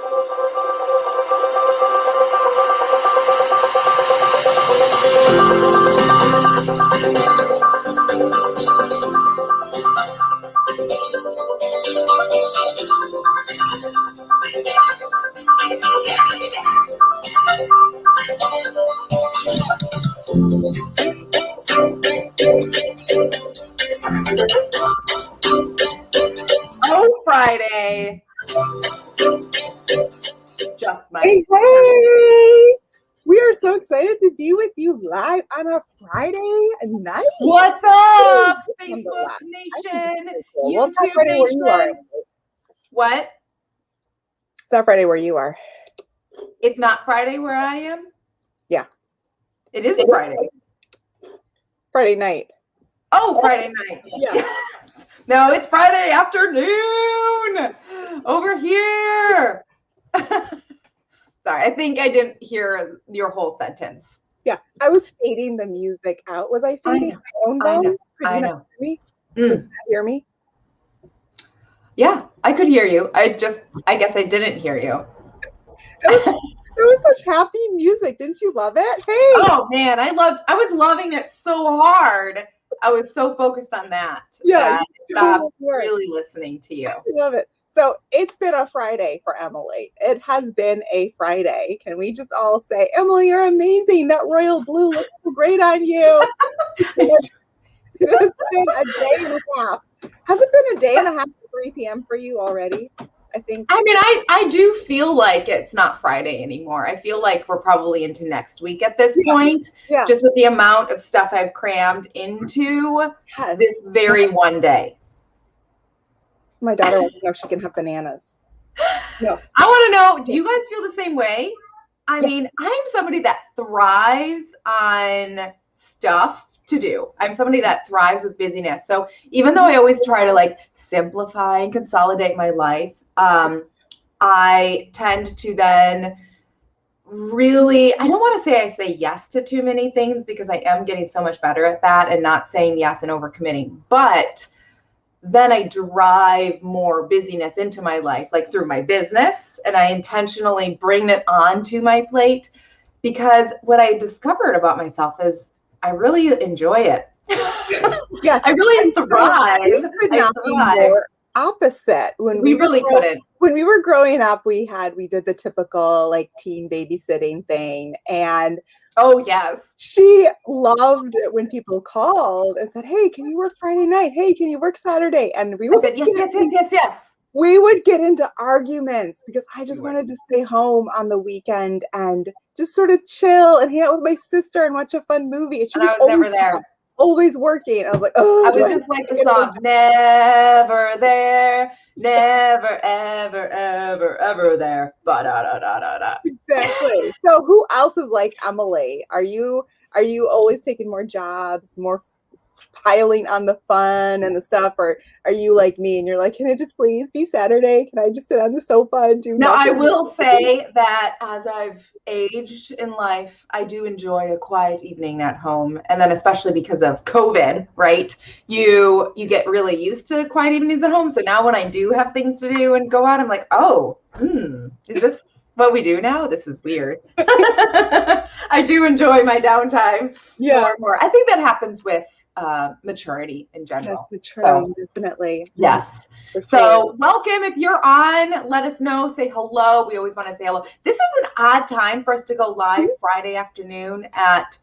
Oh, Friday. Just my. Hey! We are so excited to be with you live on a Friday night. What's up, Facebook Nation, Well, YouTube Friday where you are. Nation? What? It's not Friday where you are. It's not Friday where I am? Yeah. It is Friday. Friday night. Oh, Friday night. Yeah. Yes. No, it's Friday afternoon over here. Sorry, I think I didn't hear your whole sentence. Yeah, I was fading the music out. Was I fading my own volume? Could you not hear me? Could you not hear me? Yeah, I could hear you. I guess I didn't hear you. It was such happy music. Didn't you love it? Hey. Oh man, I was loving it so hard. I was so focused on that. Yeah. That I stopped really listening to you. I love it. So it's been a Friday for Emily. It has been a Friday. Can we just all say, Emily, you're amazing. That royal blue looks so great on you. It has been a day and a half. Has it been a day and a half at 3 p.m. for you already? I think. I mean, I do feel like it's not Friday anymore. I feel like we're probably into next week at this point, just with the amount of stuff I've crammed into this very one day. My daughter wants to know if she can have bananas. No. I want to know, do you guys feel the same way? I mean, I'm somebody that thrives on stuff to do. I'm somebody that thrives with busyness. So even though I always try to like simplify and consolidate my life, I tend to then really, I don't want to say I say yes to too many things because I am getting so much better at that and not saying yes and overcommitting. But then I drive more busyness into my life, like through my business, and I intentionally bring it onto my plate because what I discovered about myself is I really enjoy it. Yes, I really thrive. We could not be more opposite. When we really couldn't. When we were growing up, we did the typical like teen babysitting thing, and oh yes, she loved it when people called and said, "Hey, can you work Friday night? Hey, can you work Saturday?" And we would say, yes. We would get into arguments because I just wanted to stay home on the weekend and just sort of chill and hang out with my sister and watch a fun movie. And she was never there. Always working. I was like, oh, I was just like the song, never there, never, ever, ever, ever there. Ba-da-da-da-da-da. Exactly. So who else is like Emily? Are you always taking more jobs, more piling on the fun and the stuff, or are you like me and you're like, can it just please be Saturday? Can I just sit on the sofa and do nothing? I will say that as I've aged in life, I do enjoy a quiet evening at home, and then especially because of COVID, right? You get really used to quiet evenings at home. So now when I do have things to do and go out, I'm like, oh, is this what we do now? This is weird. I do enjoy my downtime more and more. I think that happens with maturity in general. Yes, maturity, definitely. Yes. So welcome. If you're on, let us know. Say hello. We always want to say hello. This is an odd time for us to go live Friday afternoon at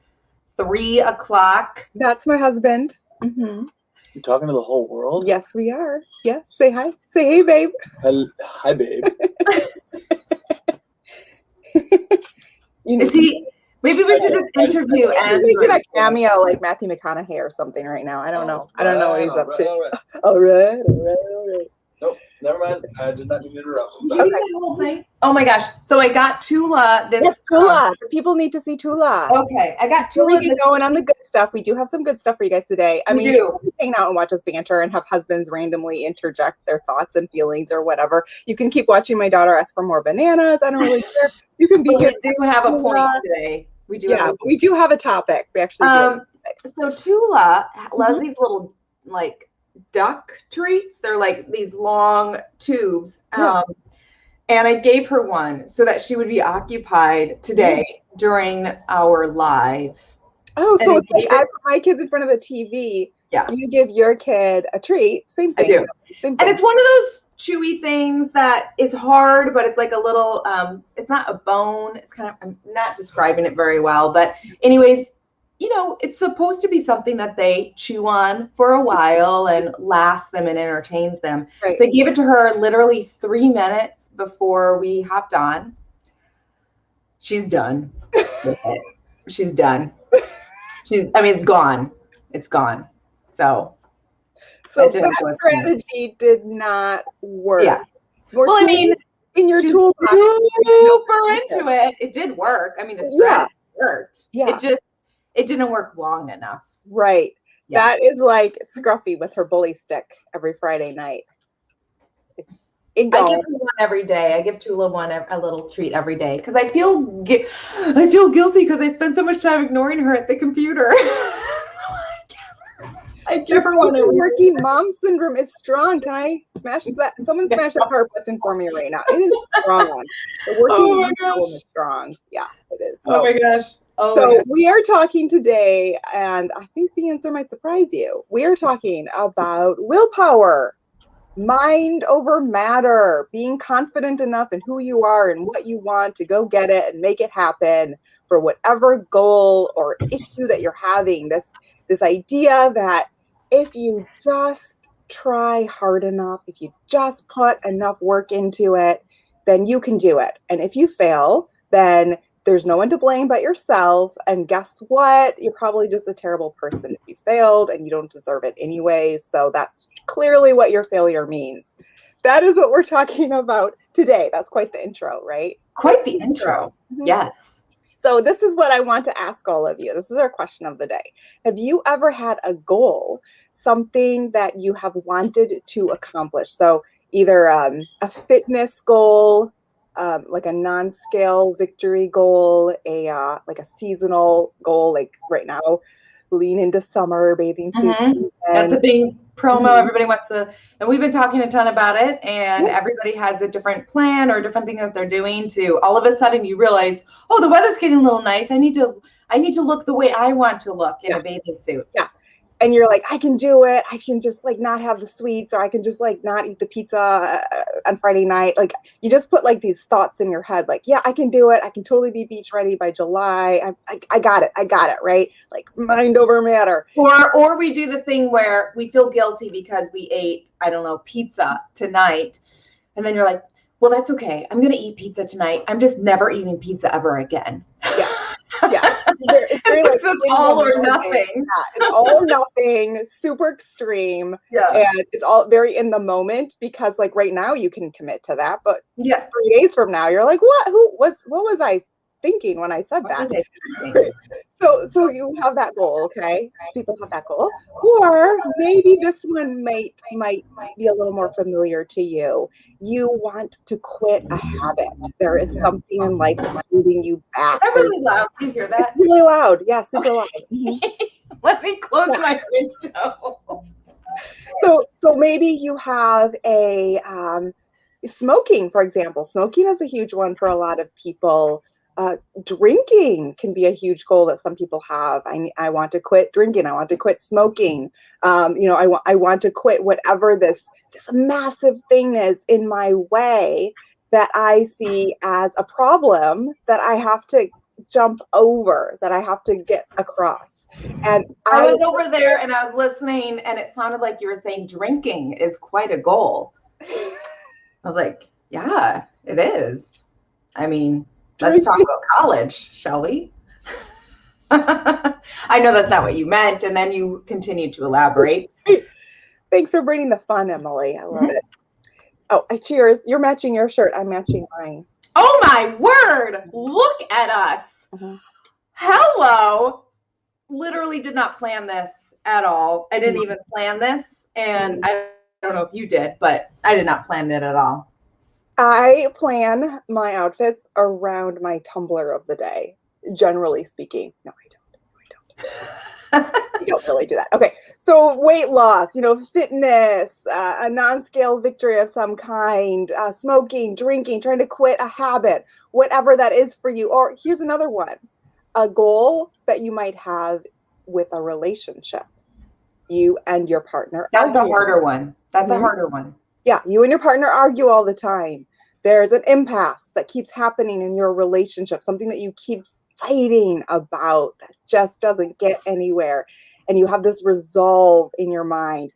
3 o'clock. That's my husband. Mm-hmm. You're talking to the whole world? Yes, we are. Yes. Say hi. Say hey, babe. Hi, babe. Maybe we should just interview Andrew. He's making a cameo like Matthew McConaughey or something right now. I don't know. I don't know what he's up to. All right. Nope, never mind. I did not mean to interrupt. Okay. Oh my gosh. So I got Tula this. Yes, Tula. People need to see Tula. Okay. I got Tula. We get going on the good stuff. We do have some good stuff for you guys today. I mean, you can hang out and watch us banter and have husbands randomly interject their thoughts and feelings or whatever. You can keep watching my daughter ask for more bananas. I don't really care. You can be here. We do have a point today. We do have a topic. We actually do. So Tula loves these little like duck treats. They're like these long tubes. And I gave her one so that she would be occupied today during our live. Oh, And so I it's like gave I it- put my kids in front of the TV. Yeah. You give your kid a treat. Same I thing. do. Same And thing. it's one of those chewy things that is hard, but it's like a little, it's not a bone. It's kind of, I'm not describing it very well. But anyways, it's supposed to be something that they chew on for a while and lasts them and entertains them. Right. So I gave it to her literally 3 minutes before we hopped on. She's done with it. She's done. It's gone. It's gone. So So that strategy did not work. Yeah. Well, in your she's toolbox. super into it. It did work. The strategy worked. Yeah. It didn't work long enough. Right. Yeah. That is like Scruffy with her bully stick every Friday night. I give her one every day. I give Tula a little treat every day because I feel guilty because I spend so much time ignoring her at the computer. I give her one. Working mom syndrome is strong. Can I smash that? Someone smash that power button for me right now. It is strong. The working mom syndrome is strong. Yeah, it is. So, oh my gosh. So we are talking today, and I think the answer might surprise you. We are talking about willpower, mind over matter, being confident enough in who you are and what you want to go get it and make it happen for whatever goal or issue that you're having. This idea that if you just try hard enough, if you just put enough work into it, then you can do it. And if you fail, then there's no one to blame but yourself. And guess what? You're probably just a terrible person if you failed and you don't deserve it anyway. So that's clearly what your failure means. That is what we're talking about today. That's quite the intro, right? Quite the intro. Mm-hmm. Yes. So this is what I want to ask all of you. This is our question of the day. Have you ever had a goal, something that you have wanted to accomplish? So either a fitness goal, like a non-scale victory goal, like a seasonal goal, like right now, lean into summer bathing suit. Mm-hmm. That's a big promo. Everybody wants to, and we've been talking a ton about it, and everybody has a different plan or different thing that they're doing to all of a sudden you realize, oh, the weather's getting a little nice. I need to look the way I want to look in a bathing suit. Yeah. And you're like, I can do it. I can just like not have the sweets, or I can just like not eat the pizza on Friday night. Like you just put like these thoughts in your head, like, yeah, I can do it. I can totally be beach ready by July. I got it. I got it. Right. Like mind over matter. Or we do the thing where we feel guilty because we ate, I don't know, pizza tonight. And then you're like, well, that's okay. I'm going to eat pizza tonight. I'm just never eating pizza ever again. Yeah. Yeah. It's very like it's all or nothing. Yeah, it's all or nothing, super extreme. Yeah. And it's all very in the moment because like right now you can commit to that. But 3 days from now, you're like, what was I thinking when I said that? So you have that goal, okay? People have that goal. Or maybe this one might be a little more familiar to you. You want to quit a habit. There is something in life that's holding you back. Is that really loud? Do you hear that? It's really loud. Yeah, super loud. Mm-hmm. Let me close my window. So maybe you have a smoking, for example. Smoking is a huge one for a lot of people. Drinking can be a huge goal that some people have. I want to quit drinking. I want to quit smoking. I want to quit whatever this massive thing is in my way that I see as a problem that I have to jump over, that I have to get across. And I was over there and I was listening, and it sounded like you were saying drinking is quite a goal. I was like, yeah, it is. Let's talk about college, shall we? I know that's not what you meant, and then you continued to elaborate. Thanks for bringing the fun, Emily. I love it. Oh, cheers. You're matching your shirt. I'm matching mine. Oh, my word. Look at us. Uh-huh. Hello. Literally did not plan this at all. I didn't even plan this, and I don't know if you did, but I did not plan it at all. I plan my outfits around my Tumblr of the day, generally speaking. No, I don't. We don't really do that. Okay. So weight loss, fitness, a non-scale victory of some kind, smoking, drinking, trying to quit a habit, whatever that is for you. Or here's another one, a goal that you might have with a relationship. You and your partner That's a argue. harder one. That's a Mhm. harder one. Yeah, you and your partner argue all the time. There's an impasse that keeps happening in your relationship, something that you keep fighting about that just doesn't get anywhere. And you have this resolve in your mind.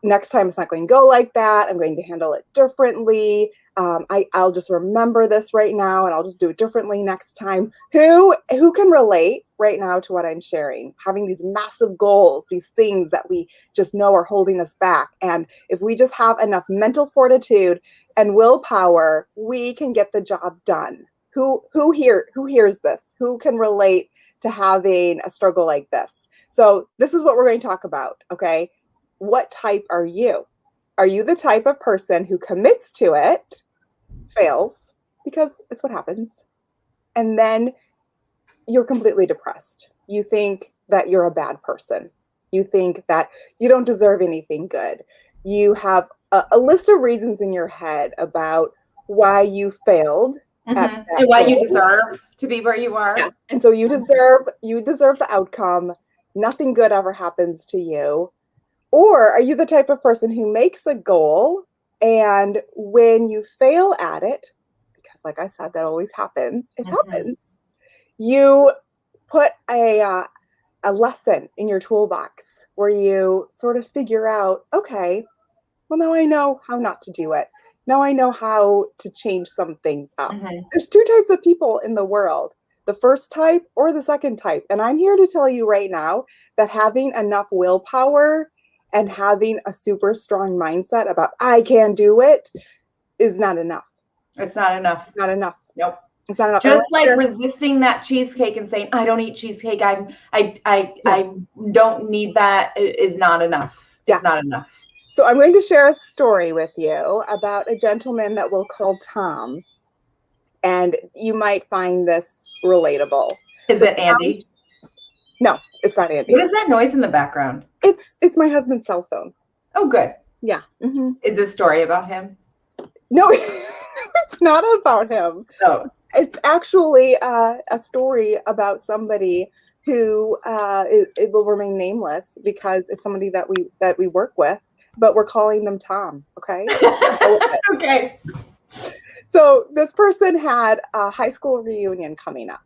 Next time it's not going to go like that. I'm going to handle it differently. I'll just remember this right now and I'll just do it differently next time. Who can relate right now to what I'm sharing? Having these massive goals, these things that we just know are holding us back. And if we just have enough mental fortitude and willpower, we can get the job done. Who hears this? Who can relate to having a struggle like this? So this is what we're going to talk about, okay? What type are you? Are you the type of person who commits to it, fails, because it's what happens, and then you're completely depressed? You think that you're a bad person. You think that you don't deserve anything good. You have a list of reasons in your head about why you failed. And why you deserve to be where you are. Yes. And so you deserve the outcome. Nothing good ever happens to you. Or are you the type of person who makes a goal and when you fail at it, because like I said, that always happens, it happens, you put a lesson in your toolbox where you sort of figure out, okay, well, now I know how not to do it. Now I know how to change some things up. There's two types of people in the world, the first type or the second type. And I'm here to tell you right now that having enough willpower and having a super strong mindset about I can do it is not enough. It's not enough. It's not enough. Nope. It's not enough. Just like resisting that cheesecake and saying, I don't eat cheesecake. I don't need that is not enough. It's not enough. So I'm going to share a story with you about a gentleman that we'll call Tom. And you might find this relatable. Is it Andy? No, it's not Andy. What is that noise in the background? It's my husband's cell phone. Oh, good. Yeah. Mm-hmm. Is this story about him? No, it's not about him. Oh. It's actually a story about somebody who it will remain nameless because it's somebody that we work with, but we're calling them Tom. Okay. Okay. So this person had a high school reunion coming up.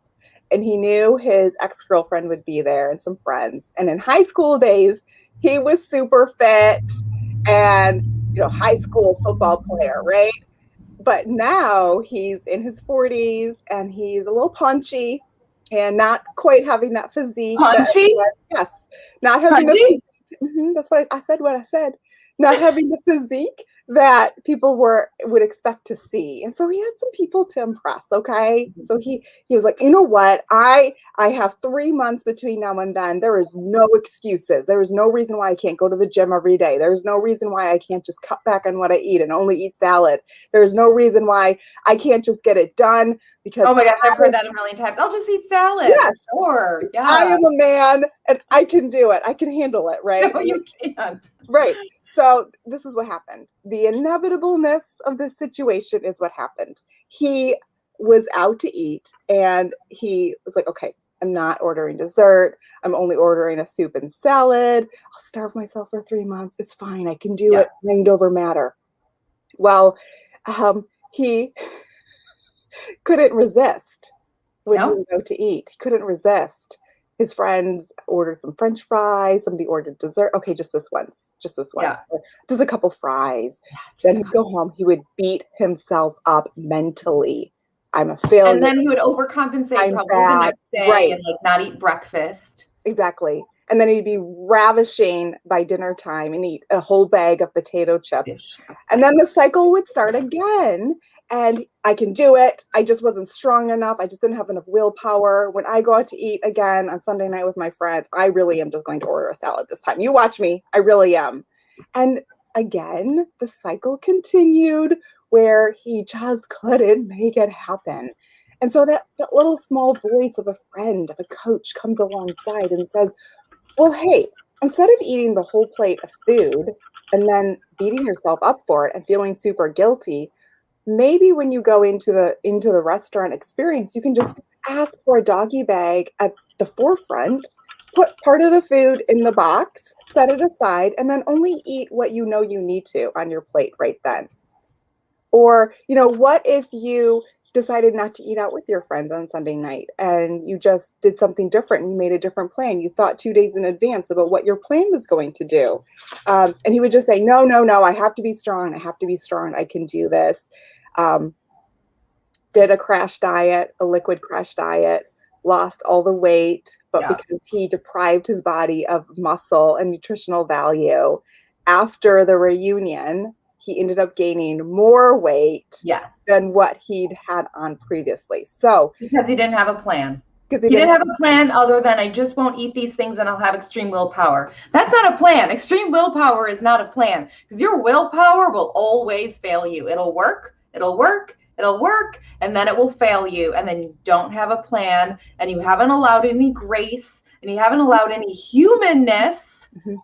And he knew his ex-girlfriend would be there and some friends. And in high school days, he was super fit and, high school football player, right? But now he's in his 40s and he's a little punchy and not quite having that physique. Punchy? Yes. Not having the physique. That's what I said. Not having the physique that people would expect to see. And so he had some people to impress, okay? So he was like, you know what? I have 3 months between now and then. There is no excuses. There is no reason why I can't go to the gym every day. There's no reason why I can't just cut back on what I eat and only eat salad. There's no reason why I can't just get it done because oh my gosh, I've heard that a million times. I'll just eat salad. Yes. Sure. Yeah. I am a man and I can do it. I can handle it, right? No, you can't. Right. So this is what happened. The inevitableness of this situation is what happened. He was out to eat and he was like, okay, I'm not ordering dessert. I'm only ordering a soup and salad. I'll starve myself for 3 months. It's fine. I can do it. Mind over matter. Well, he couldn't resist when he was out to eat. He couldn't resist. His friends ordered some French fries. Somebody ordered dessert. Okay, just this once. Just a couple fries. Then he'd go home. He would beat himself up mentally. I'm a failure. And then he would overcompensate probably the next day and not eat breakfast. Exactly. And then he'd be ravishing by dinner time and eat a whole bag of potato chips. And then the cycle would start again. And I can do it. I just wasn't strong enough. I just didn't have enough willpower. When I go out to eat again on Sunday night with my friends, I really am just going to order a salad this time. You watch me. I really am. And again, the cycle continued where he just couldn't make it happen. And so that little small voice of a friend, of a coach comes alongside and says, Well, hey, instead of eating the whole plate of food and then beating yourself up for it and feeling super guilty, maybe when you go into the restaurant experience, you can just ask for a doggy bag at the forefront, put part of the food in the box, set it aside, and then only eat what you know you need to on your plate right then. Or, what if you decided not to eat out with your friends on Sunday night and you just did something different and you made a different plan? You thought 2 days in advance about what your plan was going to do. And he would just say, no, no, no, I have to be strong. I have to be strong. I can do this. Did a crash diet, a liquid crash diet, lost all the weight, but because he deprived his body of muscle and nutritional value, after the reunion, he ended up gaining more weight than what he'd had on previously. So because he didn't have a plan. Because he didn't have a plan other than I just won't eat these things and I'll have extreme willpower. That's not a plan. Extreme willpower is not a plan because your willpower will always fail you. It'll work, and then it will fail you. And then you don't have a plan and you haven't allowed any grace and you haven't allowed any humanness. Mm-hmm.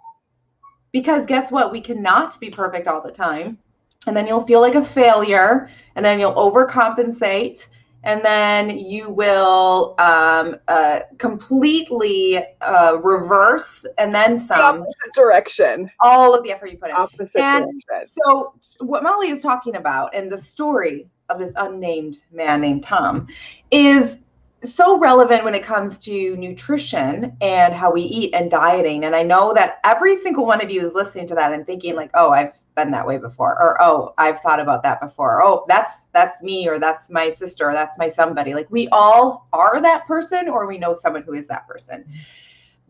Because guess what? We cannot be perfect all the time. And then you'll feel like a failure and then you'll overcompensate and then you will completely reverse and then some. The opposite direction. All of the effort you put in. Opposite direction. So what Molly is talking about and the story of this unnamed man named Tom is so relevant when it comes to nutrition and how we eat and dieting. And I know that every single one of you is listening to that and thinking like, oh, I've been that way before, or, oh, I've thought about that before. Oh, that's me, or that's my sister, or that's my somebody. Like we all are that person, or we know someone who is that person.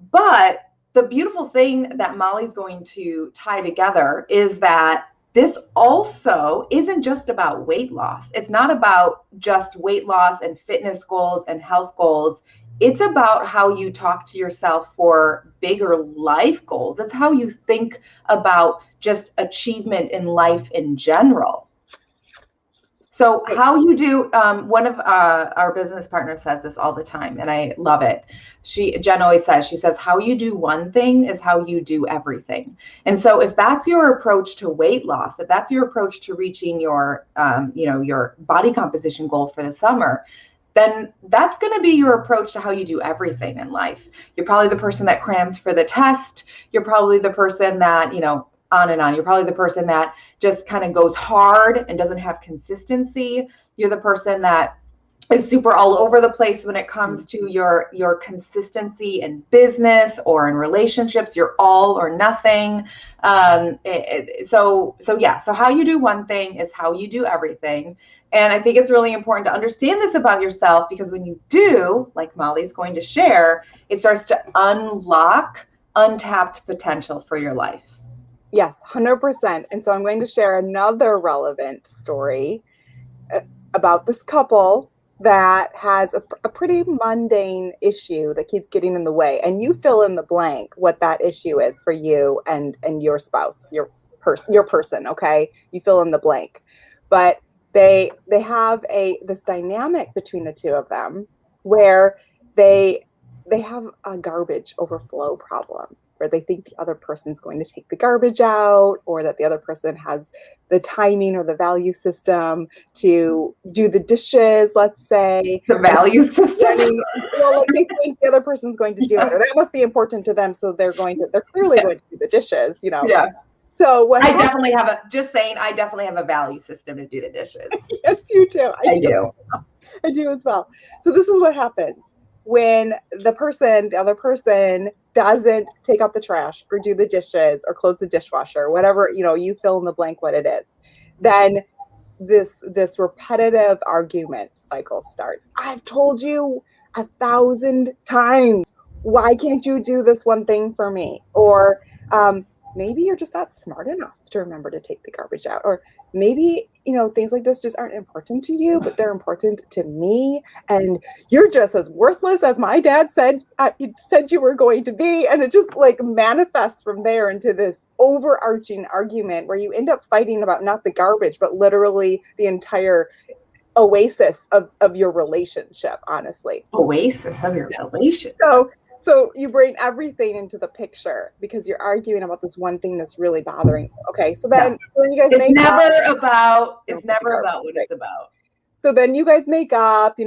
But the beautiful thing that Molly's going to tie together is that this also isn't just about weight loss. It's not about just weight loss and fitness goals and health goals. It's about how you talk to yourself for bigger life goals. It's how you think about just achievement in life in general. So how you do, one of our business partners says this all the time, and I love it. Jen always says, she says, how you do one thing is how you do everything. And so if that's your approach to weight loss, if that's your approach to reaching your, your body composition goal for the summer, then that's going to be your approach to how you do everything in life. You're probably the person that crams for the test. You're probably the person that, on and on. You're probably the person that just kind of goes hard and doesn't have consistency. You're the person that is super all over the place when it comes to your consistency in business or in relationships. You're all or nothing. So how you do one thing is how you do everything. And I think it's really important to understand this about yourself, because when you do, like Molly's going to share, it starts to unlock untapped potential for your life. Yes, 100%. And so I'm going to share another relevant story about this couple that has a pretty mundane issue that keeps getting in the way. And you fill in the blank what that issue is for you and your spouse, your person, okay? You fill in the blank. But they have this dynamic between the two of them where they have a garbage overflow problem, where they think the other person's going to take the garbage out, or that the other person has the timing or the value system to do the dishes, let's say. The value system? Well, like they think the other person's going to do it, or that must be important to them, so they're clearly going to do the dishes, Yeah. So I definitely have a value system to do the dishes. Yes, you do. I do. I do as well. So this is what happens when the other person doesn't take out the trash or do the dishes or close the dishwasher, whatever, you fill in the blank what it is. Then this repetitive argument cycle starts. I've told you 1,000 times, why can't you do this one thing for me? Or maybe you're just not smart enough to remember to take the garbage out. Or maybe, things like this just aren't important to you, but they're important to me. And you're just as worthless as my dad said you were going to be. And it just like manifests from there into this overarching argument where you end up fighting about not the garbage, but literally the entire oasis of your relationship, honestly. Oasis of your relationship. So So you bring everything into the picture because you're arguing about this one thing that's really bothering you. Okay, so then you guys It's make up. never about No, it's never garbage, about what right. it's about. So then you guys make up,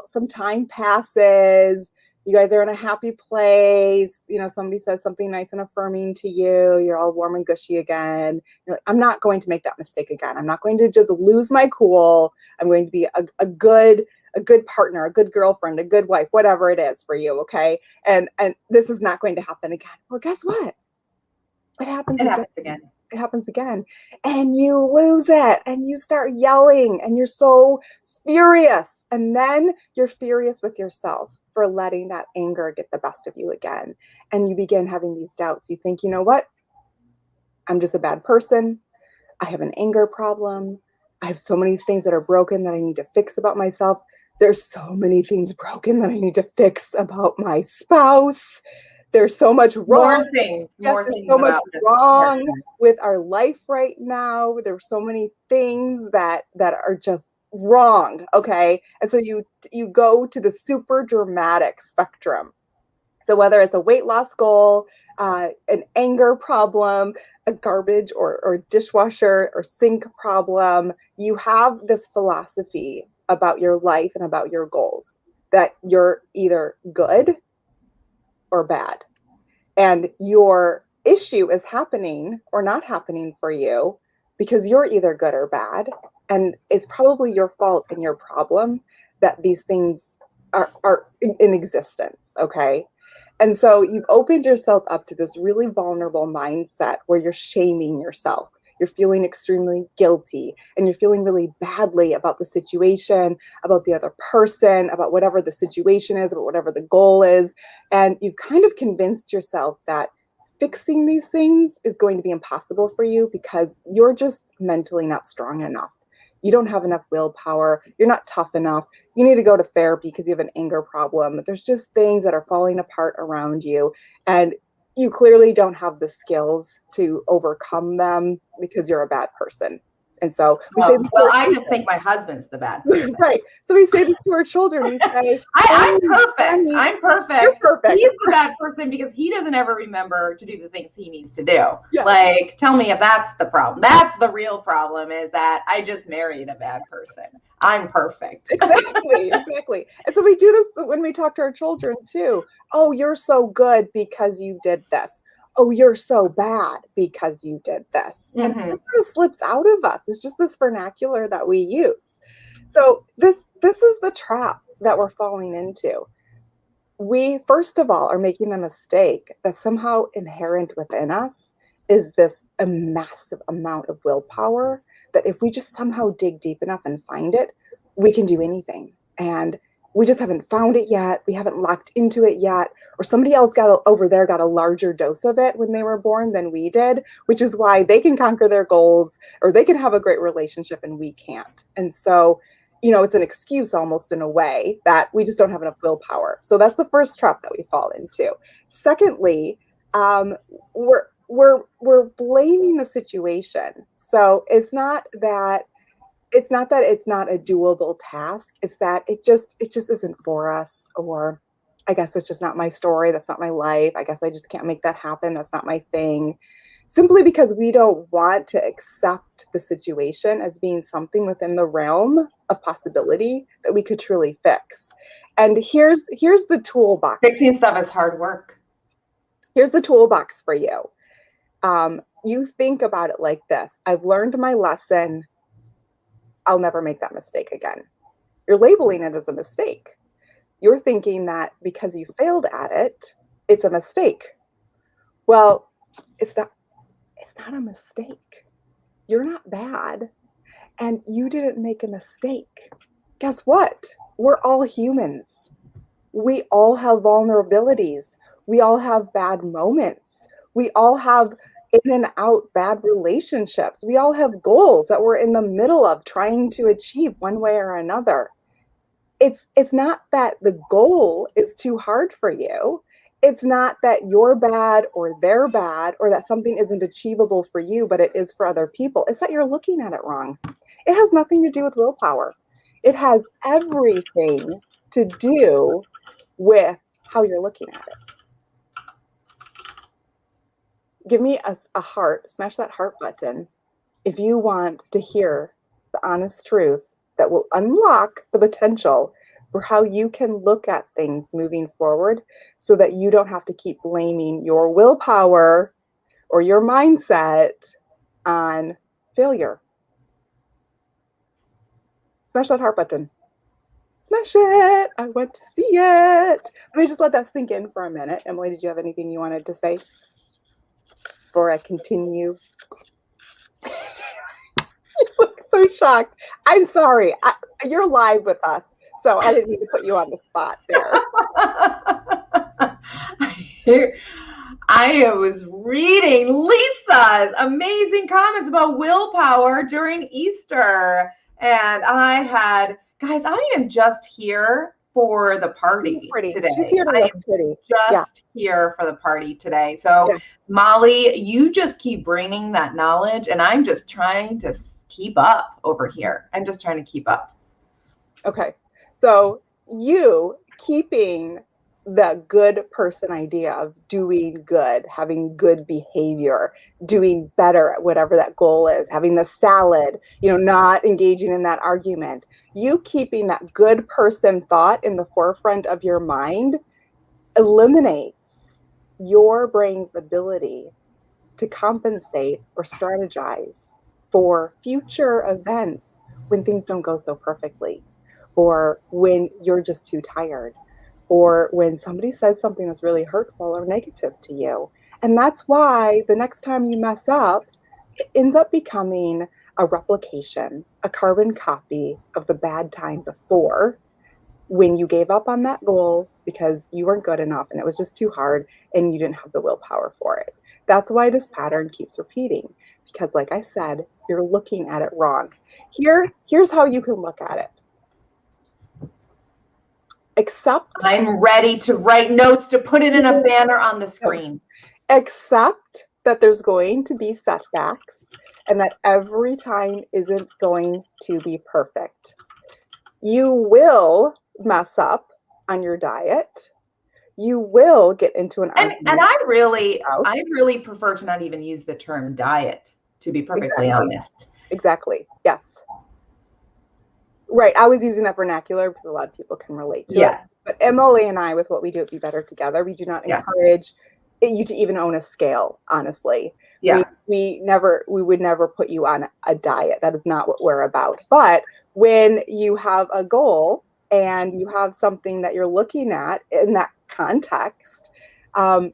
some time passes. You guys are in a happy place. Somebody says something nice and affirming to you. You're all warm and gushy again. You're like, I'm not going to make that mistake again. I'm not going to just lose my cool. I'm going to be a good partner, a good girlfriend, a good wife, whatever it is for you. Okay. And this is not going to happen again. Well, guess what? It happens again. It happens again. And you lose it and you start yelling and you're so furious. And then you're furious with yourself for letting that anger get the best of you again. And you begin having these doubts. You think, you know what? I'm just a bad person. I have an anger problem. I have so many things that are broken that I need to fix about myself. There's so many things broken that I need to fix about my spouse. There's so much wrong. There's so much wrong with our life right now. There's so many things that are just wrong. Okay. And so you go to the super dramatic spectrum. So whether it's a weight loss goal, an anger problem, a garbage or dishwasher or sink problem, you have this philosophy about your life and about your goals that you're either good or bad. And your issue is happening or not happening for you because you're either good or bad. And it's probably your fault and your problem that these things are in existence. Okay. And so you've opened yourself up to this really vulnerable mindset where you're shaming yourself. You're feeling extremely guilty and you're feeling really badly about the situation, about the other person, about whatever the situation is, about whatever the goal is. And you've kind of convinced yourself that fixing these things is going to be impossible for you because you're just mentally not strong enough. You don't have enough willpower. You're not tough enough. You need to go to therapy because you have an anger problem. There's just things that are falling apart around you. And you clearly don't have the skills to overcome them because you're a bad person. And so we say, I just think my husband's the bad person. Right. So we say this to our children. We say, I'm perfect. I'm perfect. You're perfect. He's the bad person because he doesn't ever remember to do the things he needs to do. Yes. Like, tell me if that's the problem. That's the real problem, is that I just married a bad person. I'm perfect. Exactly. And so we do this when we talk to our children too. Oh, you're so good because you did this. Oh, you're so bad because you did this. And it sort of slips out of us. It's just this vernacular that we use. So this is the trap that we're falling into. We, first of all, are making the mistake that somehow inherent within us is this a massive amount of willpower that if we just somehow dig deep enough and find it, we can do anything. And we just haven't found it yet. We haven't locked into it yet. Or somebody else got a larger dose of it when they were born than we did, which is why they can conquer their goals or they can have a great relationship and we can't. And so, it's an excuse almost in a way that we just don't have enough willpower. So that's the first trap that we fall into. Secondly, we're blaming the situation. So it's not that it's not a doable task. It's that it just isn't for us, or I guess it's just not my story. That's not my life. I guess I just can't make that happen. That's not my thing. Simply because we don't want to accept the situation as being something within the realm of possibility that we could truly fix. And here's the toolbox. Fixing stuff is hard work. Here's the toolbox for you. You think about it like this. I've learned my lesson. I'll never make that mistake again. You're labeling it as a mistake. You're thinking that because you failed at it, it's a mistake. Well, it's not a mistake. You're not bad. And you didn't make a mistake. Guess what? We're all humans. We all have vulnerabilities. We all have bad moments. We all have in and out bad relationships. We all have goals that we're in the middle of trying to achieve one way or another. It's not that the goal is too hard for you. It's not that you're bad or they're bad or that something isn't achievable for you, but it is for other people. It's that you're looking at it wrong. It has nothing to do with willpower. It has everything to do with how you're looking at it. Give me a heart, smash that heart button if you want to hear the honest truth that will unlock the potential for how you can look at things moving forward so that you don't have to keep blaming your willpower or your mindset on failure. Smash that heart button. Smash it. I want to see it. Let me just let that sink in for a minute. Emily, did you have anything you wanted to say before I continue? You look so shocked. I'm sorry. You're live with us, so I didn't mean to put you on the spot there. I was reading Lisa's amazing comments about willpower during Easter. And guys, I am just here for the party today. She's here to look pretty. Just here for the party today. So Molly, you just keep bringing that knowledge, and I'm just trying to keep up over here. I'm just trying to keep up. Okay. So you keeping the good person idea of doing good, having good behavior, doing better at whatever that goal is, having the salad, not engaging in that argument. You keeping that good person thought in the forefront of your mind eliminates your brain's ability to compensate or strategize for future events when things don't go so perfectly, or when you're just too tired, or when somebody says something that's really hurtful or negative to you. And that's why the next time you mess up, it ends up becoming a replication, a carbon copy of the bad time before, when you gave up on that goal because you weren't good enough and it was just too hard and you didn't have the willpower for it. That's why this pattern keeps repeating, because like I said, you're looking at it wrong. Here's how you can look at it. I'm ready to write notes to put it in a banner on the screen. Accept that there's going to be setbacks and that every time isn't going to be perfect. You will mess up on your diet. You will get into an argument. And I really prefer to not even use the term diet, to be perfectly honest. Exactly. Yes. Right. I was using that vernacular because a lot of people can relate to it. But Emily and I, with what we do at Be Better Together, we do not encourage you to even own a scale, honestly. Yeah. We would never put you on a diet. That is not what we're about. But when you have a goal and you have something that you're looking at in that context,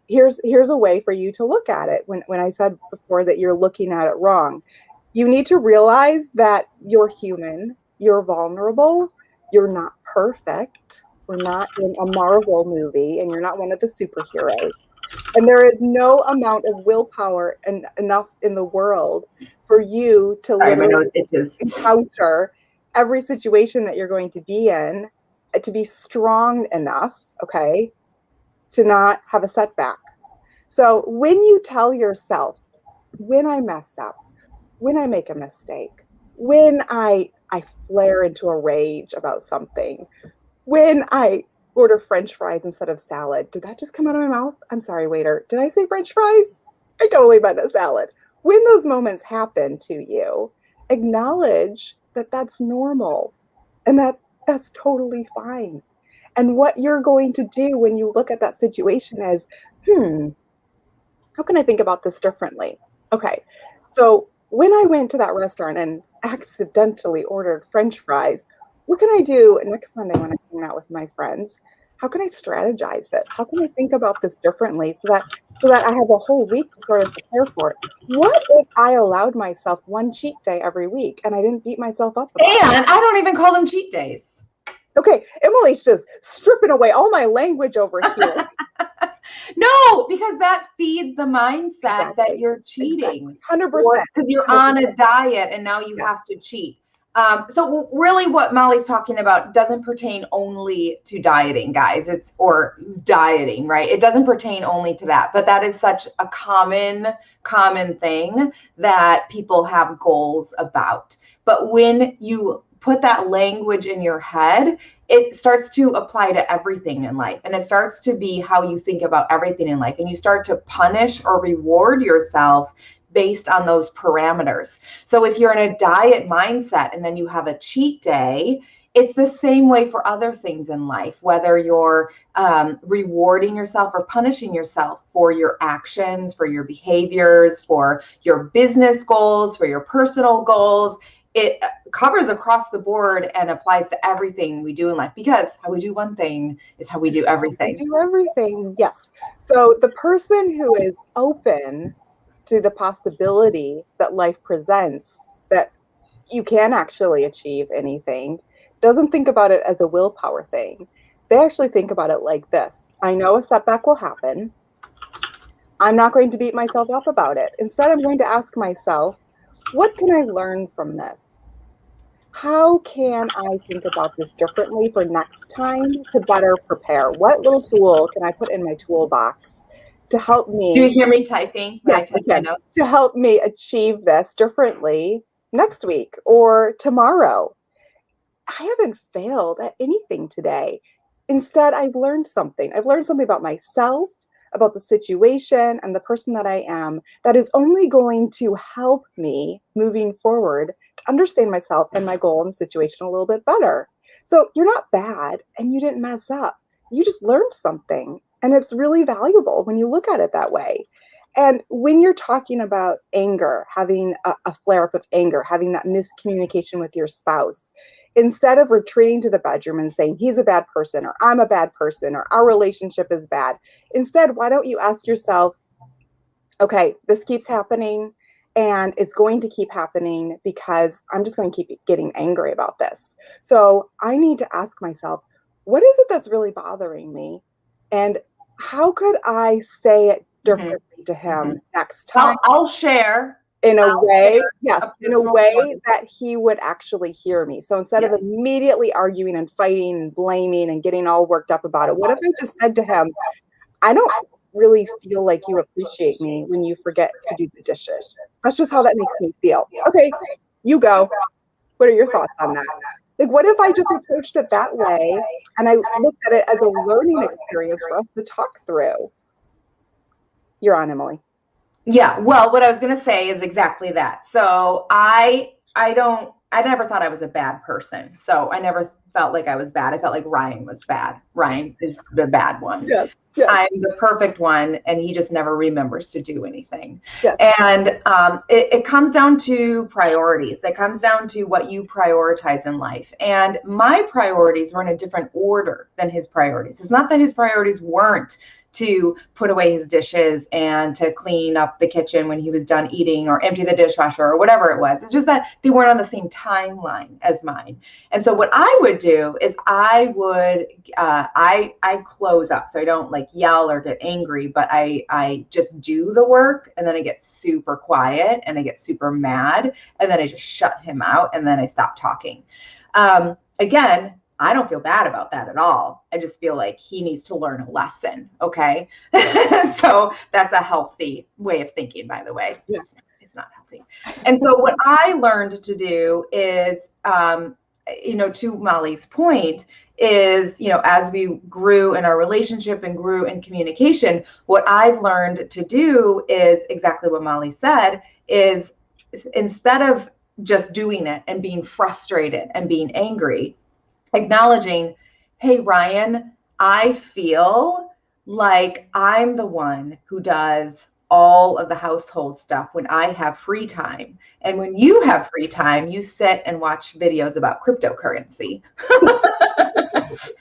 here's a way for you to look at it. When I said before that you're looking at it wrong, you need to realize that you're human. You're vulnerable. You're not perfect. We're not in a Marvel movie, and you're not one of the superheroes. And there is no amount of willpower and enough in the world for you to literally encounter every situation that you're going to be in, to be strong enough, okay, to not have a setback. So when you tell yourself, when I mess up, when I make a mistake, when I flare into a rage about something, when I order French fries instead of salad, did that just come out of my mouth? I'm sorry, waiter. Did I say French fries? I totally meant a salad. When those moments happen to you, acknowledge that that's normal and that's totally fine. And what you're going to do when you look at that situation is, how can I think about this differently? Okay, so when I went to that restaurant and accidentally ordered French fries, what can I do next Sunday when I hang out with my friends? How can I strategize this? How can I think about this differently so that I have a whole week to sort of prepare for it? What if I allowed myself one cheat day every week and I didn't beat myself up about it? And I don't even call them cheat days. Okay, Emily's just stripping away all my language over here. No, because that feeds the mindset that you're cheating. 100%. Because you're on a diet and now you have to cheat. So really what Molly's talking about doesn't pertain only to dieting, guys. Or dieting, right? It doesn't pertain only to that, but that is such a common thing that people have goals about. But when you put that language in your head, it starts to apply to everything in life. And it starts to be how you think about everything in life. And you start to punish or reward yourself based on those parameters. So if you're in a diet mindset and then you have a cheat day, it's the same way for other things in life, whether you're rewarding yourself or punishing yourself for your actions, for your behaviors, for your business goals, for your personal goals. It covers across the board and applies to everything we do in life, because how we do one thing is how we do everything. We do everything, yes. So the person who is open to the possibility that life presents, that you can actually achieve anything, doesn't think about it as a willpower thing. They actually think about it like this: I know a setback will happen. I'm not going to beat myself up about it. Instead, I'm going to ask myself, what can I learn from this? How can I think about this differently for next time to better prepare? What little tool can I put in my toolbox to help me? Do you hear me typing? Yes, I can. To help me achieve this differently next week or tomorrow. I haven't failed at anything today. Instead, I've learned something. I've learned something about myself, about the situation, and the person that I am, that is only going to help me moving forward to understand myself and my goal and situation a little bit better. So you're not bad and you didn't mess up. You just learned something. And it's really valuable when you look at it that way. And when you're talking about anger, having a flare-up of anger, having that miscommunication with your spouse, instead of retreating to the bedroom and saying, he's a bad person, or I'm a bad person, or our relationship is bad, instead, why don't you ask yourself, okay, this keeps happening, and it's going to keep happening because I'm just going to keep getting angry about this. So I need to ask myself, what is it that's really bothering me? And how could I say it differently to him next time? I'll share in a way that he would actually hear me. So instead of immediately arguing and fighting and blaming and getting all worked up about it, what if I just said to him, I don't really feel like you appreciate me when you forget to do the dishes. That's just how that makes me feel. Okay, you go. What are your thoughts on that? Like, what if I just approached it that way and I looked at it as a learning experience for us to talk through? You're on, Emily. Yeah, well, what I was going to say is exactly that. So I never thought I was a bad person. So I never felt like I was bad. I felt like Ryan was bad. Ryan is the bad one. Yes. I'm the perfect one, and he just never remembers to do anything. Yes. And it comes down to priorities. It comes down to what you prioritize in life. And my priorities were in a different order than his priorities. It's not that his priorities weren't to put away his dishes and to clean up the kitchen when he was done eating, or empty the dishwasher, or whatever it was. It's just that they weren't on the same timeline as mine. And so what I would do is I would, I close up. So I don't like yell or get angry, but I just do the work, and then I get super quiet and I get super mad, and then I just shut him out, and then I stop talking. Again, I don't feel bad about that at all. I just feel like he needs to learn a lesson. Okay. So that's a healthy way of thinking, by the way. Yes. It's not healthy. And so what I learned to do is, to Molly's point is, as we grew in our relationship and grew in communication, what I've learned to do is exactly what Molly said, is instead of just doing it and being frustrated and being angry, acknowledging, hey, Ryan, I feel like I'm the one who does all of the household stuff when I have free time. And when you have free time, you sit and watch videos about cryptocurrency.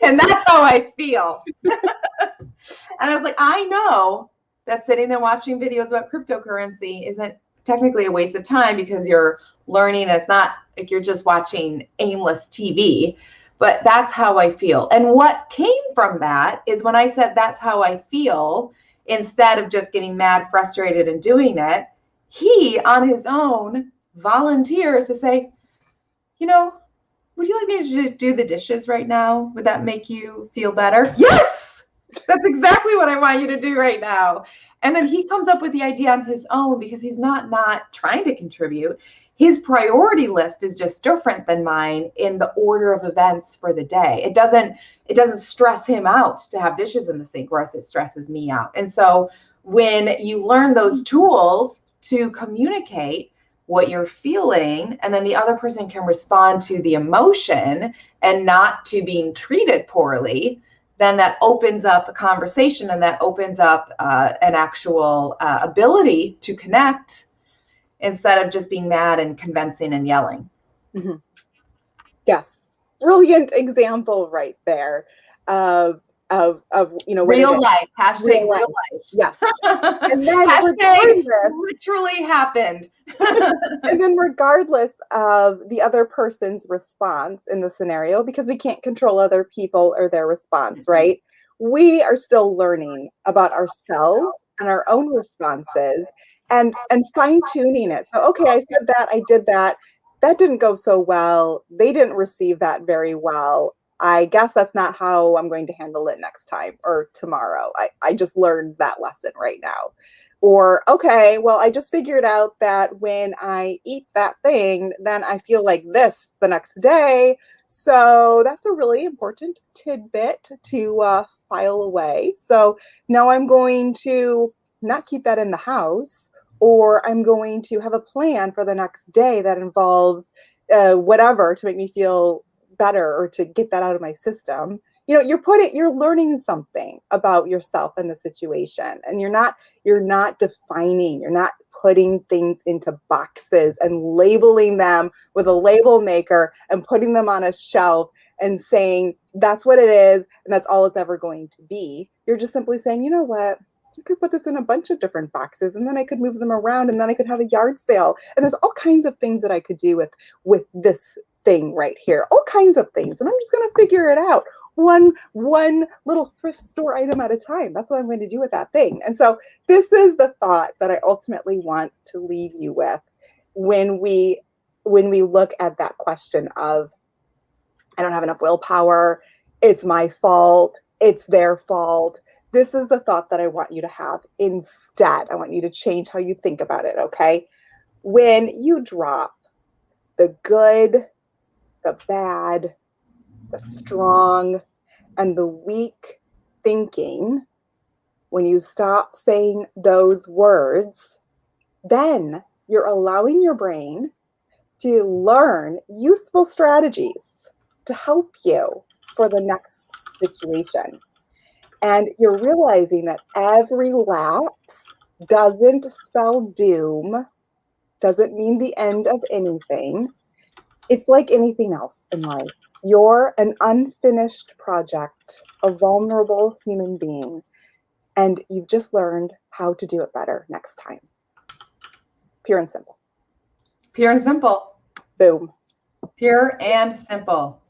And that's how I feel. And I was like, I know that sitting and watching videos about cryptocurrency isn't technically a waste of time, because you're learning. And it's not like you're just watching aimless TV. But that's how I feel. And what came from that is when I said that's how I feel, instead of just getting mad, frustrated, and doing it, he on his own volunteers to say, would you like me to do the dishes right now? Would that make you feel better? Yes. That's exactly what I want you to do right now. And then he comes up with the idea on his own because he's not trying to contribute. His priority list is just different than mine in the order of events for the day. It doesn't stress him out to have dishes in the sink, whereas it stresses me out. And so when you learn those tools to communicate what you're feeling, and then the other person can respond to the emotion and not to being treated poorly, then that opens up a conversation, and that opens up an actual ability to connect instead of just being mad and convincing and yelling. Mm-hmm. Yes. Brilliant example right there of real life, hashtag real life. Yes. And then hashtag literally happened. And then regardless of the other person's response in the scenario, because we can't control other people or their response, right? We are still learning about ourselves and our own responses and fine-tuning it. So, okay, I said that, I did that. That didn't go so well. They didn't receive that very well. I guess that's not how I'm going to handle it next time or tomorrow. I just learned that lesson right now. Or, okay, well, I just figured out that when I eat that thing, then I feel like this the next day. So that's a really important tidbit to file away. So now I'm going to not keep that in the house, or I'm going to have a plan for the next day that involves whatever to make me feel better or to get that out of my system. You're learning something about yourself and the situation, and you're not defining, you're not putting things into boxes and labeling them with a label maker and putting them on a shelf and saying that's what it is and that's all it's ever going to be. You're just simply saying, you know what? You could put this in a bunch of different boxes, and then I could move them around, and then I could have a yard sale. And there's all kinds of things that I could do with this thing right here, all kinds of things. And I'm just going to figure it out one little thrift store item at a time. That's what I'm going to do with that thing. And so this is the thought that I ultimately want to leave you with when we look at that question of, I don't have enough willpower, it's my fault, it's their fault. This is the thought that I want you to have instead. I want you to change how you think about it, okay? When you drop the good, the bad, the strong, and the weak thinking, when you stop saying those words, then you're allowing your brain to learn useful strategies to help you for the next situation. And you're realizing that every lapse doesn't spell doom, doesn't mean the end of anything. It's like anything else in life. You're an unfinished project, a vulnerable human being, and you've just learned how to do it better next time. Pure and simple. Pure and simple. Boom. Pure and simple.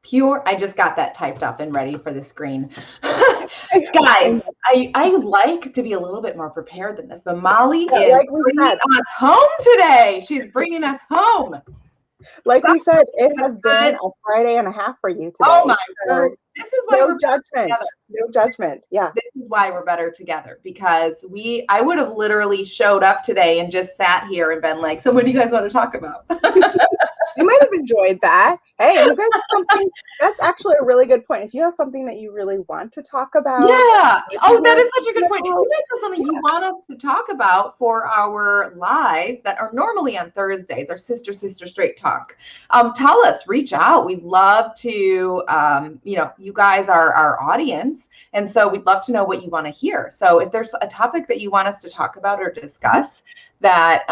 Pure. I just got that typed up and ready for the screen. Guys, I like to be a little bit more prepared than this, but Molly is bringing us home today. She's bringing us home. Like we said, it has been a Friday and a half for you today. Oh my word. This is why no judgment. No judgment. Yeah. This is why we're better together, because I would have literally showed up today and just sat here and been like, so what do you guys want to talk about? You might have enjoyed that. Hey, you guys have something, that's actually a really good point. If you have something that you really want to talk about. Yeah. Oh, that is such a good point. If you guys have something you want us to talk about for our lives that are normally on Thursdays, our Sister Straight Talk, tell us, reach out. We'd love to, you guys are our audience. And so we'd love to know what you want to hear. So if there's a topic that you want us to talk about or discuss that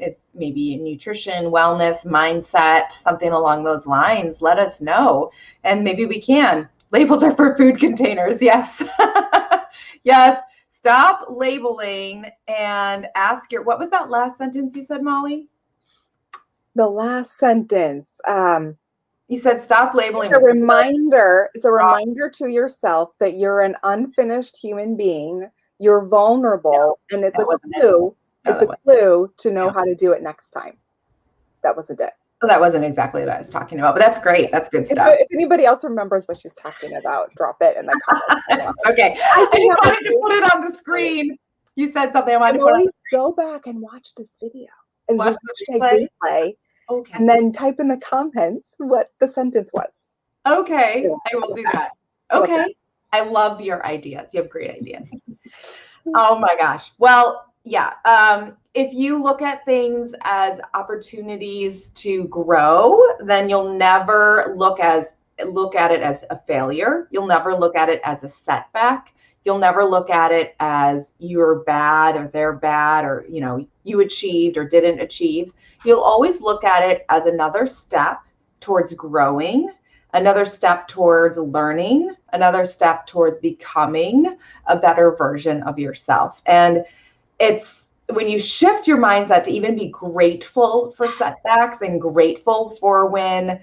is maybe nutrition, wellness, mindset, something along those lines, let us know. And maybe we can. Labels are for food containers. Yes. Yes. Stop labeling and ask what was that last sentence you said, Molly? The last sentence. You said stop labeling. It's a reminder. It's a reminder to yourself that you're an unfinished human being. You're vulnerable, and it's a clue. It's a clue to know how to do it next time. That wasn't it. Well, that wasn't exactly what I was talking about, but that's great. That's good If, stuff. if anybody else remembers what she's talking about, drop it in the comments. Okay. I just wanted to put it on the screen. You said something I wanted to put on. Go back and watch this video and Watch just the replay, Okay. and then type in the comments what the sentence was. Okay, I will do that. Okay. I love your ideas. You have great ideas. Oh my gosh. Well, yeah. If you look at things as opportunities to grow, then you'll never look at it as a failure. You'll never look at it as a setback. You'll never look at it as you're bad or they're bad or, you achieved or didn't achieve. You'll always look at it as another step towards growing, another step towards learning, another step towards becoming a better version of yourself. And it's when you shift your mindset to even be grateful for setbacks and grateful for when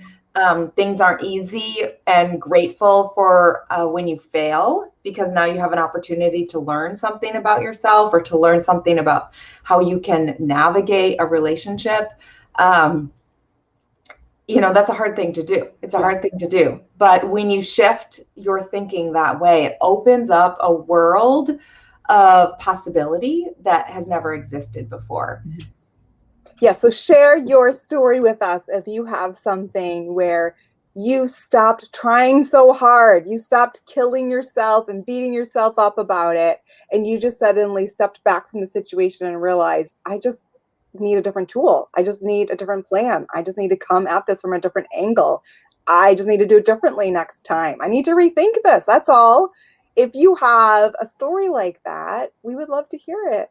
things aren't easy and grateful for when you fail, because now you have an opportunity to learn something about yourself or to learn something about how you can navigate a relationship. That's a hard thing to do. It's a hard thing to do. But when you shift your thinking that way, it opens up a world of possibility that has never existed before. Yeah, so share your story with us if you have something where you stopped trying so hard, you stopped killing yourself and beating yourself up about it, and you just suddenly stepped back from the situation and realized, I just need a different tool. I just need a different plan. I just need to come at this from a different angle. I just need to do it differently next time. I need to rethink this. That's all. If you have a story like that, we would love to hear it.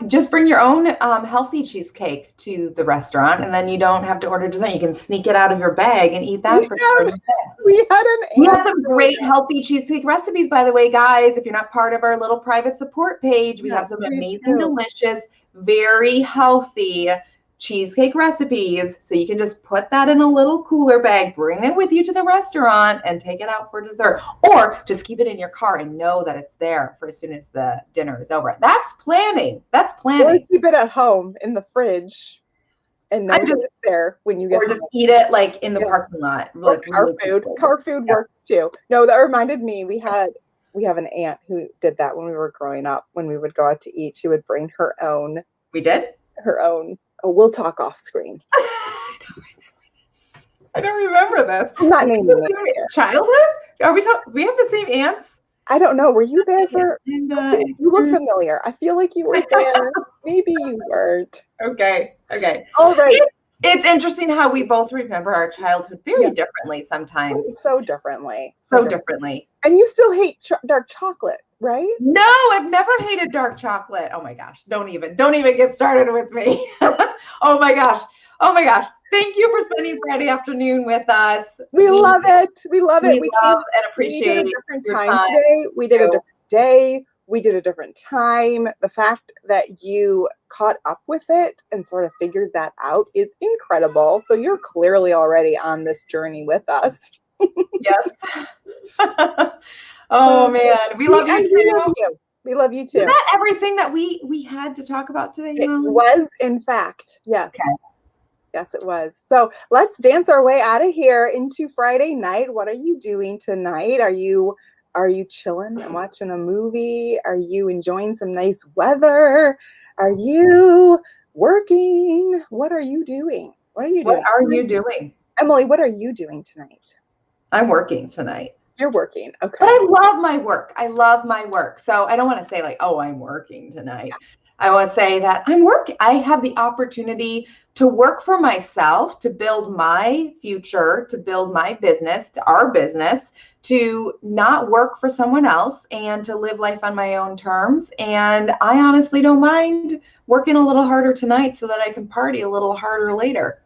Just bring your own healthy cheesecake to the restaurant, and then you don't have to order dessert. You can sneak it out of your bag and eat that for sure. We have some great healthy cheesecake recipes, by the way, guys. If you're not part of our little private support page, we have some amazing, delicious, very healthy cheesecake recipes. So you can just put that in a little cooler bag, bring it with you to the restaurant, and take it out for dessert. Or just keep it in your car and know that it's there for as soon as the dinner is over. That's planning. That's planning. Or keep it at home in the fridge and know it's there when you get Or just eat it like in the parking lot. Or car food. Car food works too. No, that reminded me, we have an aunt who did that when we were growing up. When we would go out to eat, she would bring her own. We did? Her own. Oh, we'll talk off screen. I don't remember this. I'm not naming it. Childhood? Are we talking? We have the same aunts? I don't know. Were you there for? You look familiar. I feel like you were there. Maybe you weren't. Okay. All right. It's interesting how we both remember our childhood very differently sometimes. So differently. So differently. And you still hate dark chocolate, right? No, I've never hated dark chocolate. Oh my gosh. Don't even get started with me. Oh my gosh. Thank you for spending Friday afternoon with us. We love it. We love it. We love and appreciate it. We did a different time today. We did a different day. We did a different time. The fact that you caught up with it and sort of figured that out is incredible. So you're clearly already on this journey with us. Yes. Oh man, we love you too. We love you too. Is that everything that we had to talk about today? It was, in fact, yes. Okay. Yes, it was. So let's dance our way out of here into Friday night. What are you doing tonight? Are you chilling and watching a movie? Are you enjoying some nice weather? Are you working? What are you doing? Emily, what are you doing tonight? I'm working tonight. You're working. Okay. But I love my work. So I don't want to say like, oh, I'm working tonight. Yeah. I want to say that I'm working. I have the opportunity to work for myself, to build my future, to build my business, to our business, to not work for someone else and to live life on my own terms. And I honestly don't mind working a little harder tonight so that I can party a little harder later.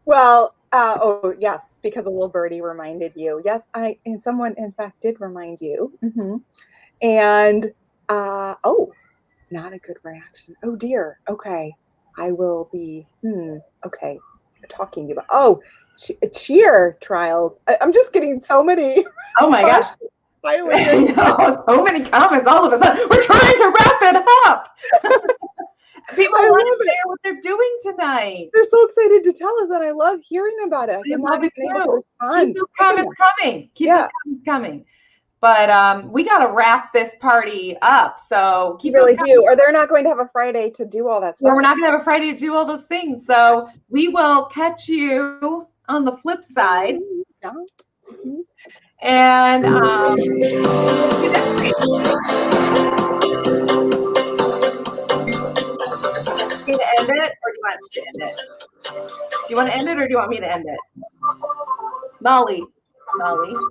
Well, oh yes, because a little birdie reminded you. Yes, someone in fact did remind you. Mm-hmm. And not a good reaction. Oh dear. Okay, I will be. Okay, talking about. Cheer trials. I'm just getting so many. Oh my gosh. So many comments all of a sudden. We're trying to wrap it up. People I want love to it. share what they're doing tonight. They're so excited to tell us, and I love hearing about it. I I'm love not it even able to too. respond. Keep those comments coming. Keep Yeah. those comments coming. But we got to wrap this party up. So You keep really those do. Or they're not going to have a Friday to do all that stuff. Well, we're not going to have a Friday to do all those things. So we will catch you on the flip side. Yeah. And see you next week. Do you want to end it, or do you want me to end it? Do you want to end it, or do you want me to end it? Molly.